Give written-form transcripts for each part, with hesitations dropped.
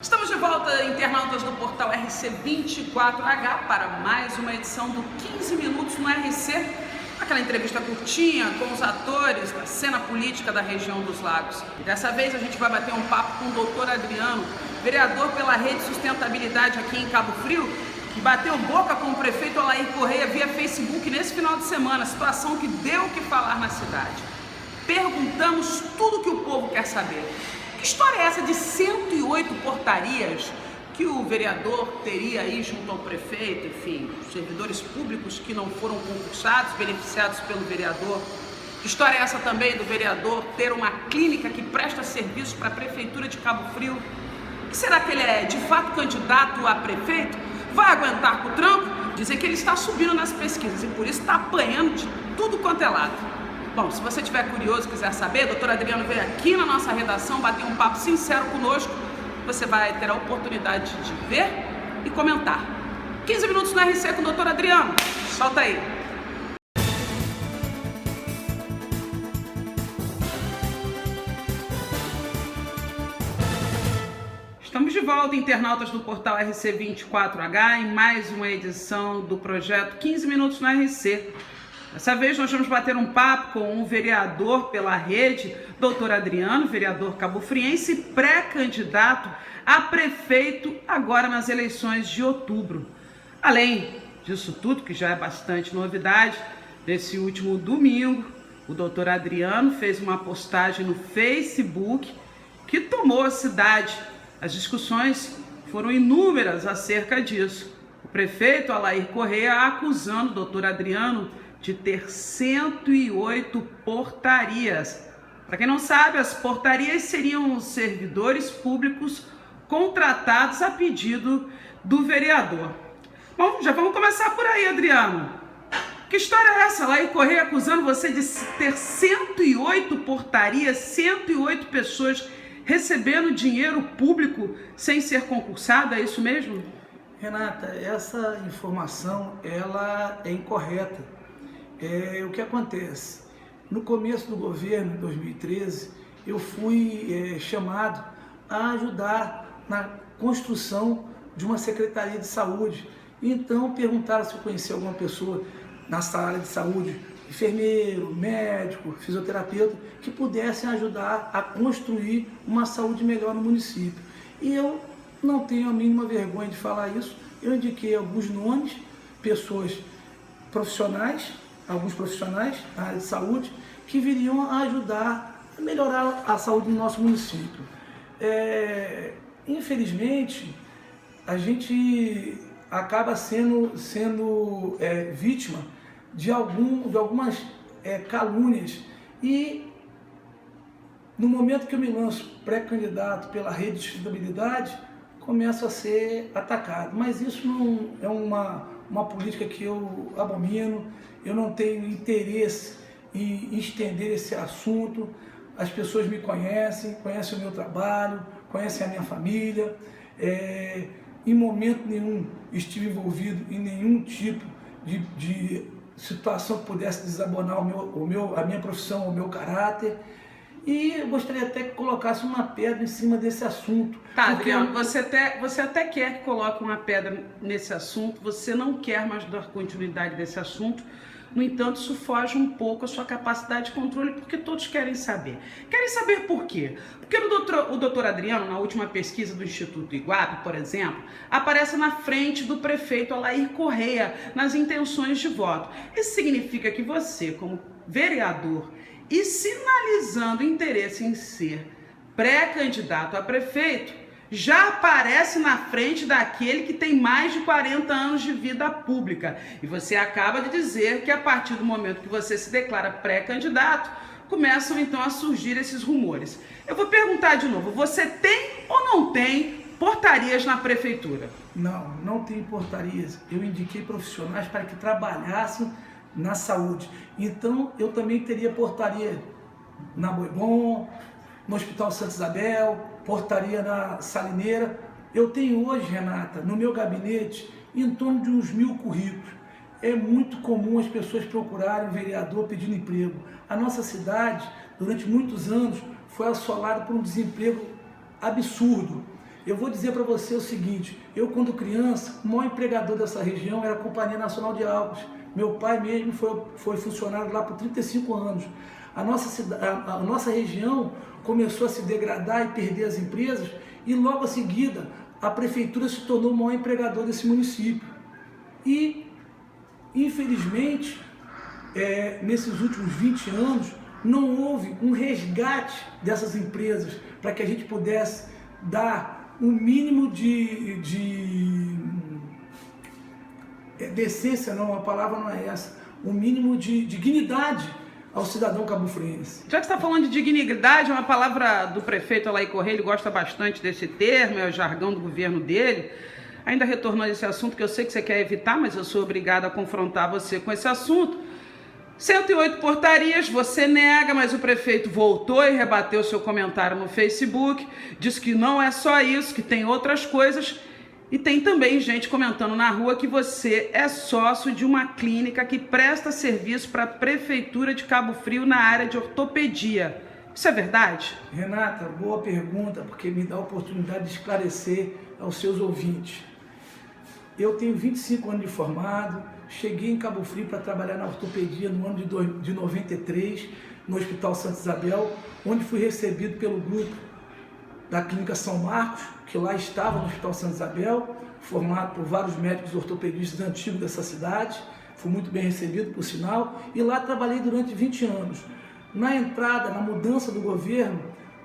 Estamos de volta, internautas do portal RC24H, para mais uma edição do 15 Minutos no RC, aquela entrevista curtinha com os atores da cena política da região dos Lagos. E dessa vez a gente vai bater um papo com o doutor Adriano, vereador pela Rede Sustentabilidade aqui em Cabo Frio, que bateu boca com o prefeito Alair Correia via Facebook nesse final de semana, situação que deu o que falar na cidade. Perguntamos tudo o que o povo quer saber. Que história é essa de 108 portarias que o vereador teria aí junto ao prefeito, enfim, servidores públicos que não foram concursados, beneficiados pelo vereador? Que história é essa também do vereador ter uma clínica que presta serviços para a prefeitura de Cabo Frio? E será que ele é de fato candidato a prefeito? Vai aguentar com o tranco? Dizem que ele está subindo nas pesquisas e por isso está apanhando de tudo quanto é lado. Bom, se você estiver curioso, quiser saber, o doutor Adriano veio aqui na nossa redação bater um papo sincero conosco. Você vai ter a oportunidade de ver e comentar. 15 minutos no RC com o doutor Adriano. Solta aí. Estamos de volta, internautas do portal RC24H, em mais uma edição do projeto 15 Minutos no RC. Dessa vez nós vamos bater um papo com um vereador pela rede, doutor Adriano, vereador cabofriense, pré-candidato a prefeito agora nas eleições de outubro. Além disso tudo, que já é bastante novidade, nesse último domingo, o doutor Adriano fez uma postagem no Facebook que tomou a cidade. As discussões foram inúmeras acerca disso. O prefeito Alair Correia acusando o doutor Adriano de ter 108 portarias. Para quem não sabe, as portarias seriam servidores públicos contratados a pedido do vereador. Bom, já vamos começar por aí, Adriano. Que história é essa? Alair Correia acusando você de ter 108 portarias, 108 pessoas recebendo dinheiro público sem ser concursado, é isso mesmo? Renata, essa informação ela é incorreta. O que acontece? No começo do governo, em 2013, eu fui chamado a ajudar na construção de uma secretaria de saúde. Então perguntaram se eu conhecia alguma pessoa nessa área de saúde, enfermeiro, médico, fisioterapeuta, que pudessem ajudar a construir uma saúde melhor no município. E eu não tenho a mínima vergonha de falar isso. Eu indiquei alguns nomes, pessoas profissionais, alguns profissionais na área de saúde, que viriam a ajudar a melhorar a saúde no nosso município. Infelizmente, a gente acaba sendo vítima de algumas calúnias, e no momento que eu me lanço pré-candidato pela Rede de Sustentabilidade, começo a ser atacado. Mas isso não é uma política que eu abomino. Eu não tenho interesse em estender esse assunto. As pessoas me conhecem o meu trabalho, conhecem a minha família. Em momento nenhum estive envolvido em nenhum tipo de situação que pudesse desabonar a minha profissão, o meu caráter. E eu gostaria até que colocasse uma pedra em cima desse assunto. Tá, Adriano, você até quer que coloque uma pedra nesse assunto, você não quer mais dar continuidade desse assunto. No entanto, isso foge um pouco a sua capacidade de controle, porque todos querem saber. Querem saber por quê? Porque o doutor Adriano, na última pesquisa do Instituto Iguape, por exemplo, aparece na frente do prefeito Alair Correia nas intenções de voto. Isso significa que você, como vereador, e sinalizando interesse em ser pré-candidato a prefeito, já aparece na frente daquele que tem mais de 40 anos de vida pública. E você acaba de dizer que a partir do momento que você se declara pré-candidato, começam então a surgir esses rumores. Eu vou perguntar de novo, você tem ou não tem portarias na prefeitura? Não tem portarias. Eu indiquei profissionais para que trabalhassem na saúde. Então eu também teria portaria na Boibon, no Hospital Santa Isabel, portaria na Salineira. Eu tenho hoje, Renata, no meu gabinete, em torno de uns 1000 currículos. É muito comum as pessoas procurarem um vereador pedindo emprego. A nossa cidade, durante muitos anos, foi assolada por um desemprego absurdo. Eu vou dizer para você o seguinte, eu quando criança, o maior empregador dessa região era a Companhia Nacional de Águas. Meu pai mesmo foi funcionário lá por 35 anos. A nossa região começou a se degradar e perder as empresas e logo a seguida a prefeitura se tornou o maior empregador desse município. E, infelizmente, nesses últimos 20 anos, não houve um resgate dessas empresas para que a gente pudesse dar um mínimo de decência, não, a palavra não é essa, um mínimo de dignidade ao cidadão cabofriense. Já que você está falando de dignidade, é uma palavra do prefeito Alair Correia, ele gosta bastante desse termo, é o jargão do governo dele. Ainda retornou a esse assunto que eu sei que você quer evitar, mas eu sou obrigada a confrontar você com esse assunto. 108 portarias, você nega, mas o prefeito voltou e rebateu seu comentário no Facebook, disse que não é só isso, que tem outras coisas, e tem também gente comentando na rua que você é sócio de uma clínica que presta serviço para a Prefeitura de Cabo Frio na área de ortopedia. Isso é verdade? Renata, boa pergunta, porque me dá a oportunidade de esclarecer aos seus ouvintes. Eu tenho 25 anos de formado, cheguei em Cabo Frio para trabalhar na ortopedia no ano de 93, no Hospital Santa Isabel, onde fui recebido pelo grupo da Clínica São Marcos, que lá estava no Hospital Santa Isabel, formado por vários médicos ortopedistas antigos dessa cidade. Fui muito bem recebido, por sinal, e lá trabalhei durante 20 anos. Na entrada, na mudança do governo,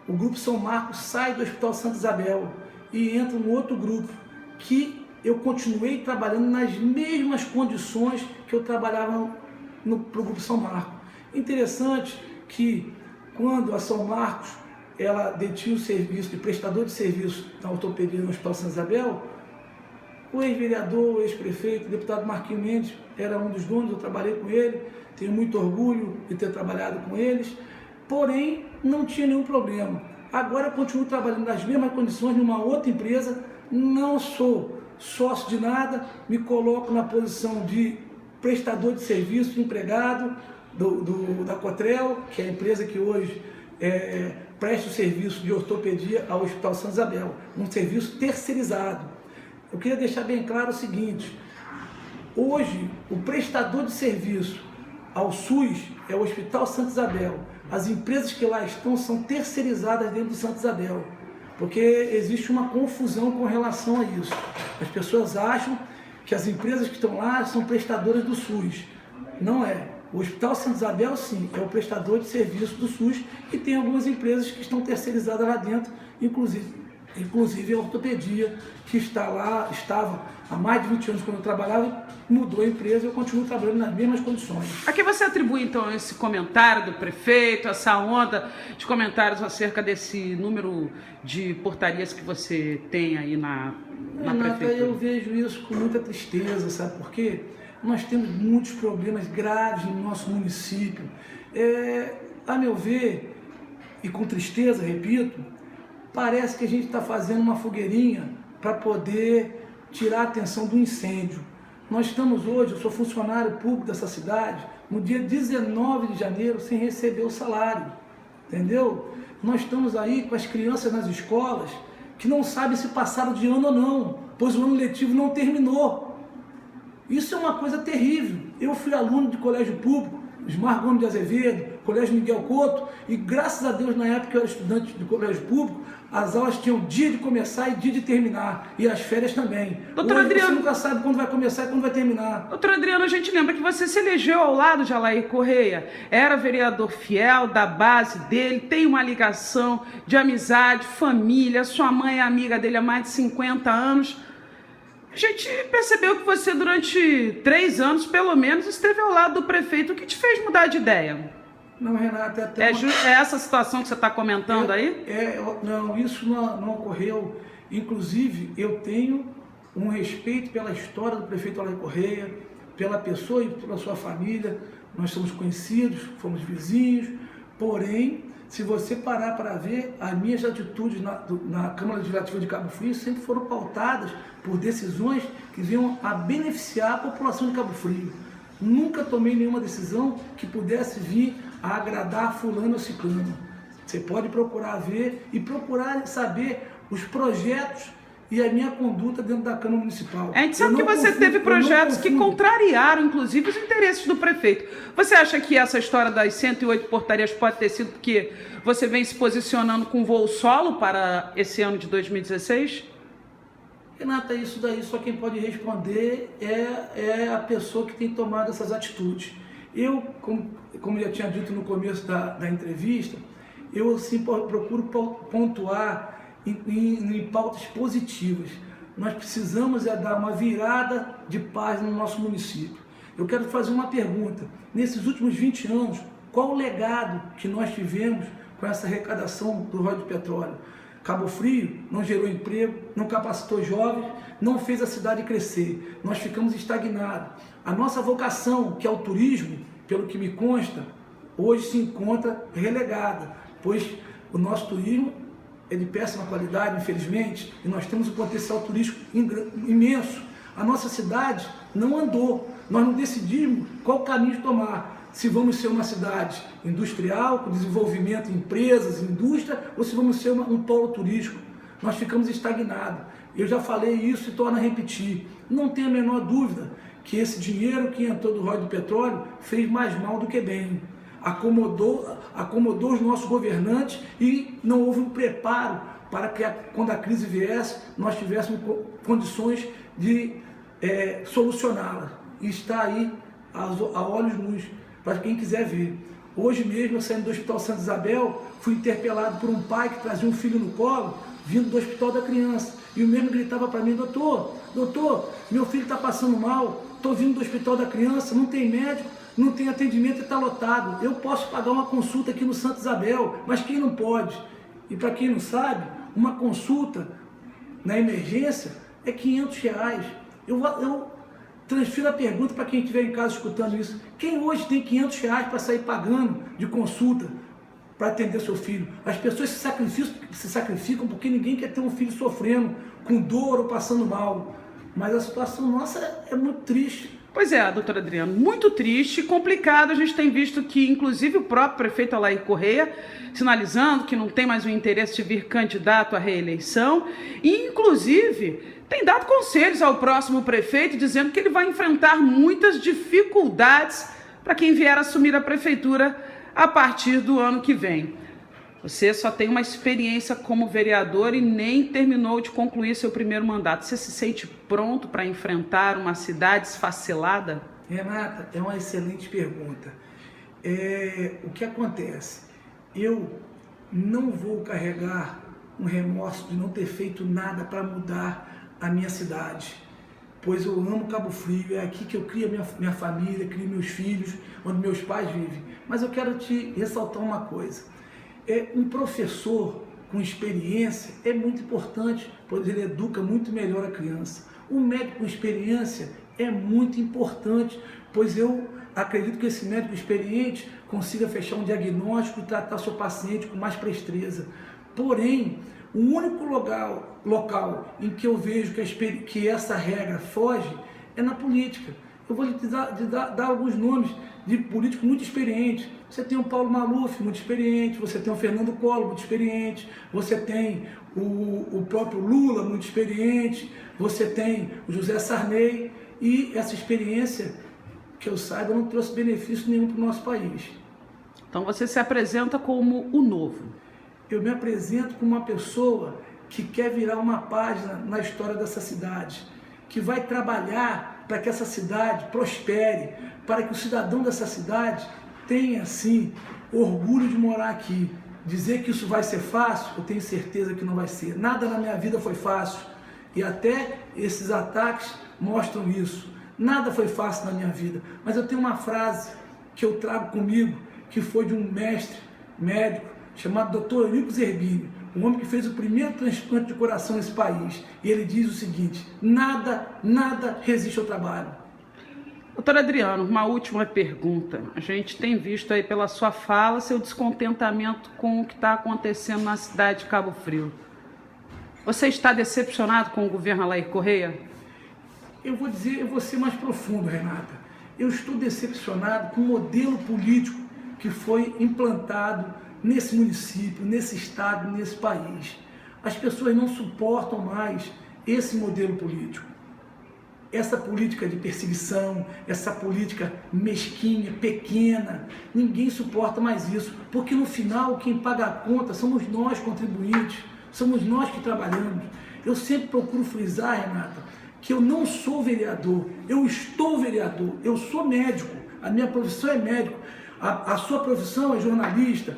o grupo São Marcos sai do Hospital Santa Isabel e entra um outro grupo que eu continuei trabalhando nas mesmas condições que eu trabalhava para o Grupo São Marcos. Interessante que quando a São Marcos ela detinha o serviço de prestador de serviço na ortopedia no Hospital Santa Isabel, o ex-vereador, o ex-prefeito, o deputado Marquinhos Mendes era um dos donos, eu trabalhei com ele, tenho muito orgulho de ter trabalhado com eles, porém não tinha nenhum problema. Agora eu continuo trabalhando nas mesmas condições numa outra empresa, não sou sócio de nada, me coloco na posição de prestador de serviço, de empregado da Cotrel, que é a empresa que hoje presta o serviço de ortopedia ao Hospital Santa Isabel, um serviço terceirizado. Eu queria deixar bem claro o seguinte, hoje o prestador de serviço ao SUS é o Hospital Santa Isabel, as empresas que lá estão são terceirizadas dentro do Santa Isabel, porque existe uma confusão com relação a isso. As pessoas acham que as empresas que estão lá são prestadoras do SUS. Não é. O Hospital Santa Isabel, sim, é o prestador de serviço do SUS e tem algumas empresas que estão terceirizadas lá dentro, inclusive a ortopedia, que estava há mais de 20 anos quando eu trabalhava, mudou a empresa e eu continuo trabalhando nas mesmas condições. A que você atribui, então, esse comentário do prefeito, essa onda de comentários acerca desse número de portarias que você tem aí na prefeitura? Eu vejo isso com muita tristeza, sabe por quê? Nós temos muitos problemas graves no nosso município. A meu ver, e com tristeza, repito, parece que a gente está fazendo uma fogueirinha para poder tirar a atenção do incêndio. Nós estamos hoje, eu sou funcionário público dessa cidade, no dia 19 de janeiro, sem receber o salário, entendeu? Nós estamos aí com as crianças nas escolas que não sabem se passaram de ano ou não, pois o ano letivo não terminou. Isso é uma coisa terrível. Eu fui aluno de colégio público, Osmar Gomes de Azevedo, Colégio Miguel Couto, e graças a Deus, na época que eu era estudante de colégio público, as aulas tinham dia de começar e dia de terminar, e as férias também. Doutor Hoje Adriano, você nunca sabe quando vai começar e quando vai terminar. Doutor Adriano, a gente lembra que você se elegeu ao lado de Alair Correia, era vereador fiel da base dele, tem uma ligação de amizade, família, sua mãe é amiga dele há mais de 50 anos. A gente percebeu que você, durante 3 anos, pelo menos, esteve ao lado do prefeito. O que te fez mudar de ideia? Não, Renata, é essa situação que você está comentando aí? Não, isso não ocorreu. Inclusive, eu tenho um respeito pela história do prefeito Alair Correia, pela pessoa e pela sua família. Nós somos conhecidos, fomos vizinhos, porém, se você parar para ver, as minhas atitudes na Câmara Legislativa de Cabo Frio sempre foram pautadas por decisões que vinham a beneficiar a população de Cabo Frio. Nunca tomei nenhuma decisão que pudesse vir a agradar fulano ou ciclano. Você pode procurar ver e procurar saber os projetos e a minha conduta dentro da Câmara Municipal. A gente sabe que você teve projetos que contrariaram, inclusive, os interesses do prefeito. Você acha que essa história das 108 portarias pode ter sido porque você vem se posicionando com voo solo para esse ano de 2016? Renata, isso daí só quem pode responder é a pessoa que tem tomado essas atitudes. Eu, como já tinha dito no começo da entrevista, eu assim, procuro pontuar em pautas positivas. Nós precisamos dar uma virada de paz no nosso município. Eu quero fazer uma pergunta. Nesses últimos 20 anos, qual o legado que nós tivemos com essa arrecadação do royalties de petróleo? Cabo Frio não gerou emprego, não capacitou jovens, não fez a cidade crescer. Nós ficamos estagnados. A nossa vocação, que é o turismo, pelo que me consta, hoje se encontra relegada, pois o nosso turismo é de péssima qualidade, infelizmente, e nós temos um potencial turístico imenso. A nossa cidade não andou, nós não decidimos qual caminho tomar. Se vamos ser uma cidade industrial, com desenvolvimento em empresas, indústria, ou se vamos ser um polo turístico. Nós ficamos estagnados. Eu já falei isso e torno a repetir. Não tenho a menor dúvida que esse dinheiro que entrou do royalties de petróleo fez mais mal do que bem. Acomodou os nossos governantes e não houve um preparo para que, quando a crise viesse, nós tivéssemos condições de solucioná-la. E está aí a olhos nus, para quem quiser ver. Hoje mesmo, eu saindo do Hospital Santa Isabel, fui interpelado por um pai que trazia um filho no colo, vindo do Hospital da Criança. E o mesmo gritava para mim: doutor, meu filho está passando mal, estou vindo do Hospital da Criança, não tem médico, não tem atendimento e está lotado. Eu posso pagar uma consulta aqui no Santa Isabel, mas quem não pode? E para quem não sabe, uma consulta na emergência é R$500. Eu transfiro a pergunta para quem estiver em casa escutando isso. Quem hoje tem R$500 para sair pagando de consulta para atender seu filho? As pessoas se sacrificam porque ninguém quer ter um filho sofrendo, com dor ou passando mal. Mas a situação nossa é muito triste. Pois é, doutor Adriano, muito triste, complicado. A gente tem visto que, inclusive, o próprio prefeito Alair Correia sinalizando que não tem mais o interesse de vir candidato à reeleição e, inclusive, tem dado conselhos ao próximo prefeito, dizendo que ele vai enfrentar muitas dificuldades para quem vier assumir a prefeitura a partir do ano que vem. Você só tem uma experiência como vereador e nem terminou de concluir seu primeiro mandato. Você se sente pronto para enfrentar uma cidade esfacelada? Renata, é uma excelente pergunta. O que acontece? Eu não vou carregar um remorso de não ter feito nada para mudar a minha cidade, pois eu amo Cabo Frio, é aqui que eu crio minha família, crio meus filhos, onde meus pais vivem. Mas eu quero te ressaltar uma coisa. Um professor com experiência é muito importante, pois ele educa muito melhor a criança. Um médico com experiência é muito importante, pois eu acredito que esse médico experiente consiga fechar um diagnóstico e tratar seu paciente com mais presteza. Porém, o único local em que eu vejo que essa regra foge é na política. Eu vou lhe dar alguns nomes de políticos muito experientes. Você tem o Paulo Maluf, muito experiente, você tem o Fernando Collor, muito experiente, você tem o próprio Lula, muito experiente, você tem o José Sarney, e essa experiência, que eu saiba, não trouxe benefício nenhum para o nosso país. Então você se apresenta como o novo. Eu me apresento como uma pessoa que quer virar uma página na história dessa cidade, que vai trabalhar para que essa cidade prospere, para que o cidadão dessa cidade tenha, sim, orgulho de morar aqui. Dizer que isso vai ser fácil, eu tenho certeza que não vai ser. Nada na minha vida foi fácil, e até esses ataques mostram isso. Nada foi fácil na minha vida, mas eu tenho uma frase que eu trago comigo, que foi de um mestre médico chamado Dr. Eurico Zerbini, um homem que fez o primeiro transplante de coração nesse país. E ele diz o seguinte: nada resiste ao trabalho. Doutor Adriano, uma última pergunta. A gente tem visto aí pela sua fala seu descontentamento com o que está acontecendo na cidade de Cabo Frio. Você está decepcionado com o governo Alair Correia? Eu vou ser mais profundo, Renata. Eu estou decepcionado com o modelo político que foi implantado nesse município, nesse estado, nesse país. As pessoas não suportam mais esse modelo político. Essa política de perseguição, essa política mesquinha, pequena, ninguém suporta mais isso, porque no final quem paga a conta somos nós, contribuintes, somos nós que trabalhamos. Eu sempre procuro frisar, Renata, que eu não sou vereador, eu estou vereador, eu sou médico, a minha profissão é médico, a sua profissão é jornalista,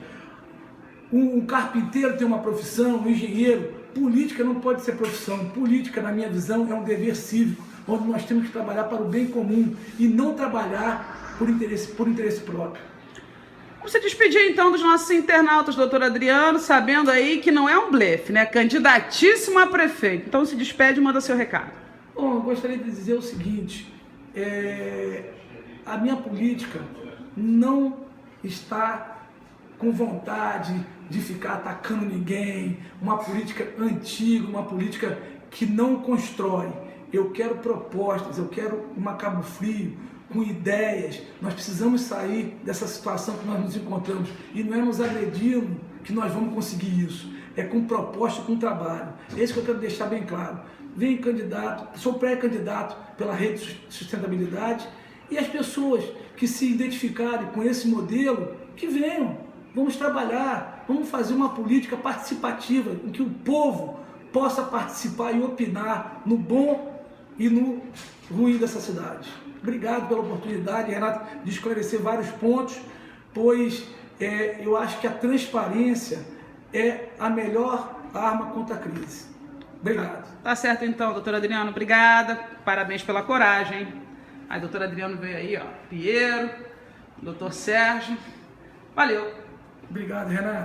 um carpinteiro tem uma profissão, um engenheiro. Política não pode ser profissão, política, na minha visão, é um dever cívico, onde nós temos que trabalhar para o bem comum e não trabalhar por interesse próprio. Vamos se despedir então dos nossos internautas, doutor Adriano, sabendo aí que não é um blefe, né? Candidatíssimo a prefeito. Então se despede e manda seu recado. Bom, eu gostaria de dizer o seguinte, a minha política não está com vontade de ficar atacando ninguém, uma política antiga, uma política que não constrói. Eu quero propostas, eu quero uma Cabo Frio com ideias. Nós precisamos sair dessa situação que nós nos encontramos e não é nos agredindo que nós vamos conseguir isso. É com proposta, com trabalho. É isso que eu quero deixar bem claro. Venho candidato, sou pré-candidato pela Rede de Sustentabilidade e as pessoas que se identificarem com esse modelo, que venham. Vamos trabalhar, vamos fazer uma política participativa em que o povo possa participar e opinar no bom e no ruim dessa cidade. Obrigado pela oportunidade, Renato, de esclarecer vários pontos, pois eu acho que a transparência é a melhor arma contra a crise. Obrigado. Tá certo então, doutor Adriano, obrigada, parabéns pela coragem. Aí, doutor Adriano veio aí, ó, Piero, doutor Sérgio, valeu. Obrigado, Renato.